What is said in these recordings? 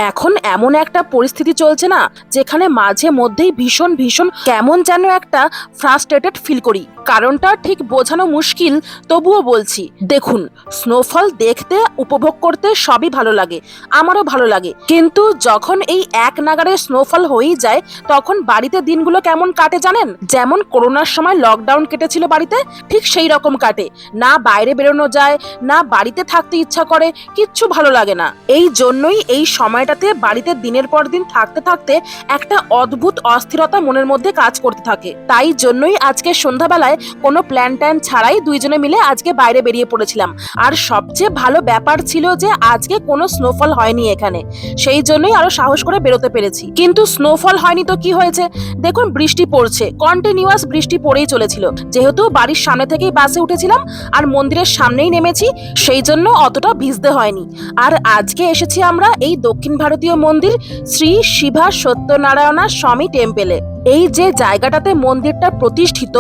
এখন এমন একটা পরিস্থিতি চলছে না, যেখানে মাঝে মধ্যেই ভীষণ ভীষণ কেমন যেন একটা ফ্রাস্ট্রেটেড ফিল করি। কারণটা ঠিক বোঝানো মুশকিল, তবুও বলছি। দেখুন, স্নোফল দেখতে উপভোগ করতে সবই ভালো লাগে, আমারও ভালো লাগে, কিন্তু যখন এই এক নাগাড়ে স্নোফল হয়েই যায় তখন বাড়িতে দিনগুলো কেমন কাটে জানেন? যেমন করোনার সময় লকডাউন কেটেছিল বাড়িতে, ঠিক সেই রকম কাটে। না বাইরে বেরোনো যায়, না বাড়িতে থাকতে ইচ্ছা করে, কিচ্ছু ভালো লাগে না। এই জন্যই এই সময়টাতে বাড়িতে দিনের পর দিন থাকতে থাকতে একটা অদ্ভুত অস্থিরতা মনের মধ্যে কাজ করতে থাকে। তাই জন্যই আজকে সন্ধ্যাবেলায় কোনো প্ল্যান ট্যান ছাড়াই দুইজনে মিলে আজকে বাইরে বেরিয়ে পড়েছিলাম। আর সবচেয়ে ভালো ব্যাপার ছিল যে আজকে কোনো স্নোফল হয়নি এখানে, সেই জন্যই আরো সাহস করে বেরোতে পেরেছি। কিন্তু স্নোফল হয়নি তো কি হয়েছে, দেখুন বৃষ্টি পড়ছে, কন্টিনিউয়াস বৃষ্টি পড়েই চলেছিল। যেহেতু বাড়ির সামনে থেকেই বাসে উঠেছিলাম আর মন্দিরের সামনেই নেমেছি, সেই জন্য অতটা ভিজতে হয়নি। আর আজকে এসেছি আমরা এই দক্ষিণ ভারতীয় মন্দির শ্রী শিভা সত্যনারায়ণা স্বামী টেম্পেলে। এই যে জায়গাটাতে মন্দিরটা প্রতিষ্ঠিত,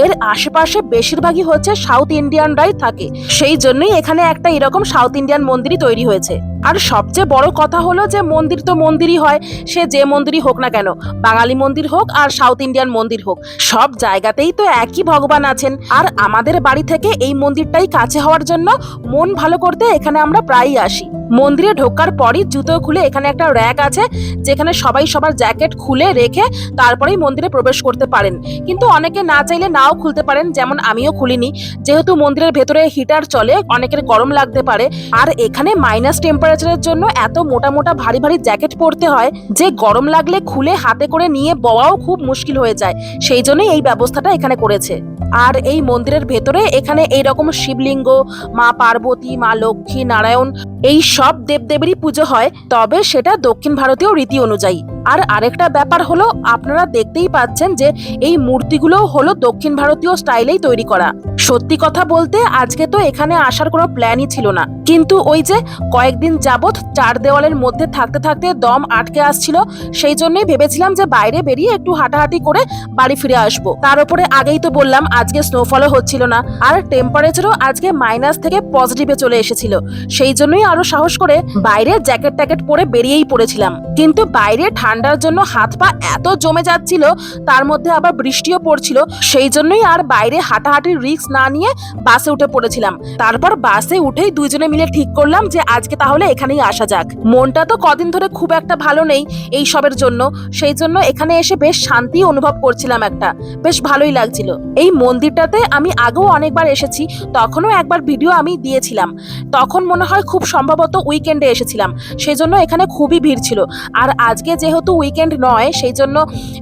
এর আশেপাশে বেশিরভাগই হচ্ছে সাউথ ইন্ডিয়ানরাই থাকে, সেই জন্যই এখানে একটা এরকম সাউথ ইন্ডিয়ান মন্দিরই তৈরি হয়েছে। আর সবচেয়ে বড় কথা হলো যে মন্দির তো মন্দিরই হয়, সে যে মন্দিরই হোক না কেন, বাঙালি মন্দির হোক আর সাউথ ইন্ডিয়ান মন্দির হোক, সব জায়গাতেই তো একই ভগবান আছেন। আর আমাদের বাড়ি থেকে এই মন্দিরটাই কাছে হওয়ার জন্য মন ভালো করতে এখানে আমরা প্রায়ই আসি। মন্দিরে ঢোকার পরই জুতো খুলে এখানে একটা র্যাক আছে, যেখানে সবাই সবার জ্যাকেট খুলে রেখে তারপরেই মন্দিরে প্রবেশ করতে পারেন। কিন্তু অনেকে না চাইলে নাও খুলতে পারেন, যেমন আমিও খুলিনি, যেহেতু মন্দিরের ভেতরে হিটার চলে, অনেকের গরম লাগতে পারে। আর এখানে মাইনাস টেম্পারেচারের জন্য এত মোটা মোটা ভারী ভারী জ্যাকেট পরতে হয় যে গরম লাগলে খুলে হাতে করে নিয়ে বওয়াও খুব মুশকিল হয়ে যায়, সেই জন্যই এই ব্যবস্থাটা এখানে করেছে। আর এই মন্দিরের ভেতরে এখানে এইরকম শিবলিঙ্গ, মা পার্বতী, মা লক্ষ্মী, নারায়ণ, এই সব দেবদেবীরই পুজো হয়, তবে সেটা দক্ষিণ ভারতীয় রীতি অনুযায়ী। আর আরেকটা ব্যাপার হলো, আপনারা দেখতেই পাচ্ছেন যে এই মূর্তিগুলো হলো দক্ষিণ ভারতীয় স্টাইলেই তৈরি করা। সত্যি কথা বলতে আজকে তো এখানে আসার কোনো প্ল্যানই ছিল না, কিন্তু ওই যে কয়েকদিন যাবৎ চার দেওয়ালের মধ্যে থাকতে থাকতে দম আটকে আসছিল, সেই জন্যই ভেবেছিলাম যে বাইরে বেরিয়ে একটু হাঁটাহাঁটি করে বাড়ি ফিরে আসবো। তার উপরে আগেই তো বললাম আজকে স্নোফলও হচ্ছিল না, আর টেম্পারেচারও আজকে মাইনাস থেকে পজিটিভে চলে এসেছিল, সেই জন্যই আরো সাহস করে বাইরে জ্যাকেট ট্যাকেট পরে বেরিয়েই পড়েছিলাম। কিন্তু বাইরে ঠান্ডার জন্য হাত পা এত জমে যাচ্ছিল, তার মধ্যে আবার বৃষ্টিও পড়ছিল, সেই জন্যই আর বাইরে হাঁটাহাঁটির রিস্ক না নিয়ে বাসে উঠে পড়েছিলাম। তারপর বাসে উঠেই দুইজনে মিলে ঠিক করলাম যে আজকে তাহলে এখানেই আসা যাক। মনটা তো কদিন ধরে খুব একটা ভালো নেই এই সবের জন্য, সেই জন্য এখানে এসে বেশ শান্তি অনুভব করছিলাম, একটা বেশ ভালোই লাগছিল। এই মন্দিরটাতে আমি আগেও অনেকবার এসেছি, তখনও একবার ভিডিও আমি দিয়েছিলাম, তখন মনে হয় খুব সম্ভবত উইকেন্ডে এসেছিলাম, সেই জন্য এখানে খুবই ভিড় ছিল। আর আজকে যেহেতু উইকেন্ড নয়, সেই জন্য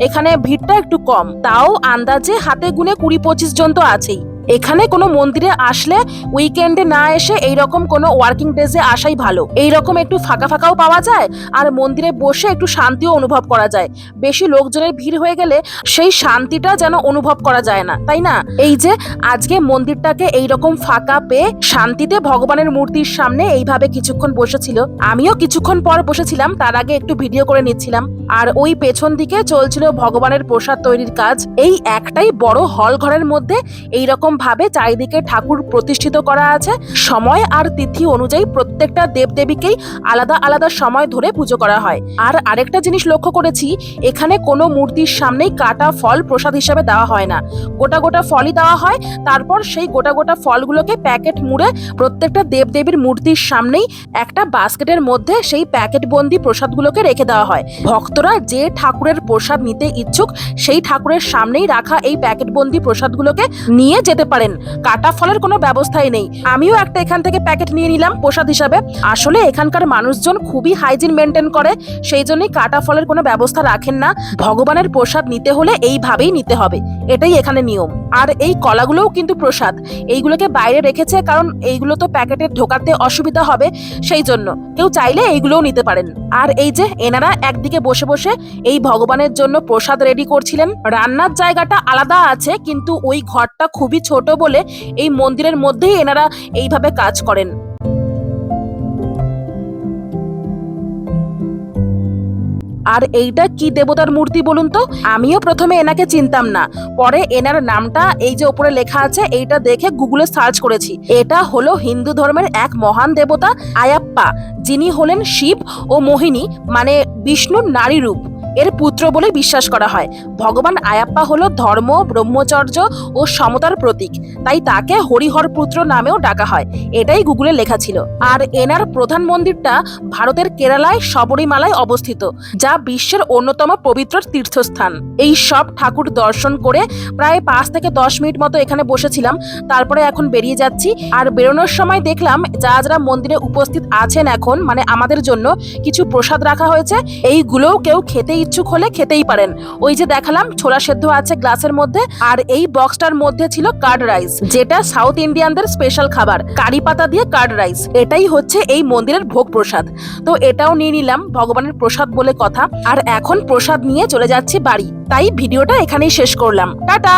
এখানে ভিড়টা একটু কম, তাও আন্দাজে হাতে গুনে 20-25 জন তো আছেই। এখানে কোনো মন্দিরে আসলে উইকেন্ডে না এসে এইরকম কোনো ওয়ার্কিং ডেজে আসাই ভালো, এইরকম একটু ফাঁকা ফাঁকাও পাওয়া যায় আর মন্দিরে বসে একটু শান্তিও অনুভব করা যায়। বেশি লোকজনের ভিড় হয়ে গেলে সেই শান্তিটা যেন অনুভব করা যায় না, তাই না? এই যে আজকে মন্দিরটাকে এইরকম ফাঁকা পেয়ে শান্তিতে ভগবানের মূর্তির সামনে এইভাবে কিছুক্ষণ বসেছিল, আমিও কিছুক্ষণ পর বসেছিলাম, তার আগে একটু ভিডিও করে নিচ্ছিলাম। আর ওই পেছন দিকে চলছিল ভগবানের প্রসাদ তৈরির কাজ। এই একটাই বড় হল ঘরের মধ্যে এইরকম ভাবে চারিদিকে ঠাকুর প্রতিষ্ঠিত করা আছে, সময় আর তিথি অনুযায়ী প্রত্যেকটা দেবদেবীকেই আলাদা আলাদা সময় ধরে পুজো করা হয়। আর আরেকটা জিনিস লক্ষ্য করেছি, এখানে কোনো মূর্তির সামনেই কাটা ফল প্রসাদ হিসাবে দেওয়া হয় না, গোটা গোটা ফলই দেওয়া হয়। তারপর সেই গোটা গোটা ফলগুলোকে প্যাকেট মুড়ে প্রত্যেকটা দেবদেবীর মূর্তির সামনেই একটা বাস্কেটের মধ্যে সেই প্যাকেট বন্দি প্রসাদগুলোকে রেখে দেওয়া হয়। ভক্তরা যে ঠাকুরের প্রসাদ নিতে ইচ্ছুক সেই ঠাকুরের সামনেই রাখা এই প্যাকেট বন্দি প্রসাদগুলোকে নিয়ে যেতে পারেন, কাটা ফলের কোনো ব্যবস্থাই নেই। আমিও একটা এখান থেকে প্যাকেট নিয়ে নিলাম প্রসাদ হিসাবে। আসলে এখানকার মানুষজন খুবই হাইজিন মেনটেন করে, সেই জন্যই কাটা ফলের কোনো ব্যবস্থা রাখেন না। ভগবানের প্রসাদ নিতে হলে এইভাবেই নিতে হবে, এটাই এখানে নিয়ম। আর এই কলাগুলোও কিন্তু প্রসাদ, এইগুলোকে বাইরে রেখেছে কারণ এইগুলো তো প্যাকেটে ঢোকাতে অসুবিধা হবে, সেই জন্য কেউ চাইলে এইগুলোও নিতে পারেন। আর এই যে এনারা একদিকে বসে বসে এই ভগবানের জন্য প্রসাদ রেডি করছিলেন। রান্নার জায়গাটা আলাদা আছে, কিন্তু ওই ঘরটা খুবই ছোট বলে এই মন্দিরের মধ্যেই এনারা এইভাবে কাজ করেন। আর এইটা কি দেবতার মূর্তি বলুন তো? আমিও প্রথমে এনাকে চিনতাম না, পরে এনার নামটা এই যে উপরে লেখা আছে এইটা দেখে গুগলে সার্চ করেছি। এটা হলো হিন্দু ধর্মের এক মহান দেবতা আয়াপ্পা, যিনি হলেন শিব ও মোহিনী মানে বিষ্ণুর নারী রূপ এর পুত্র বলে বিশ্বাস করা হয়। ভগবান আয়াপ্পা হলো ধর্ম, ব্রহ্মচর্য ও সমতার প্রতীক, তাই তাকে হরিহর পুত্র নামেও ডাকা হয়। এটাই গুগলে লেখা ছিল। আর এনার প্রধান মন্দিরটা ভারতের কেরালায় শবরীমালায় অবস্থিত, যা বিশ্বের অন্যতম পবিত্র তীর্থস্থান। এই সব ঠাকুর দর্শন করে প্রায় 5 থেকে 10 মিনিট মতো এখানে বসেছিলাম, তারপরে এখন বেরিয়ে যাচ্ছি। আর বেরোনোর সময় দেখলাম যারা মন্দিরে উপস্থিত আছেন এখন মানে আমাদের জন্য কিছু প্রসাদ রাখা হয়েছে, এইগুলোও কেউ খেতে ইচ্ছুক হলে খেতেই পারেন। ওই যে দেখালাম ছোলা সেদ্ধ আছে গ্লাসের মধ্যে, আর এই বক্সটার মধ্যে ছিল কার্ড রাইস, যেটা সাউথ ইন্ডিয়ানদের স্পেশাল খাবার, কারি পাতা দিয়ে কার্ড রাইস। এটাই হচ্ছে এই মন্দিরের ভোগ প্রসাদ। তো এটাও নিয়ে নিলাম, ভগবানের প্রসাদ বলে কথা। আর এখন প্রসাদ নিয়ে চলে যাচ্ছি বাড়ি, তাই ভিডিওটা এখানেই শেষ করলাম। টাটা।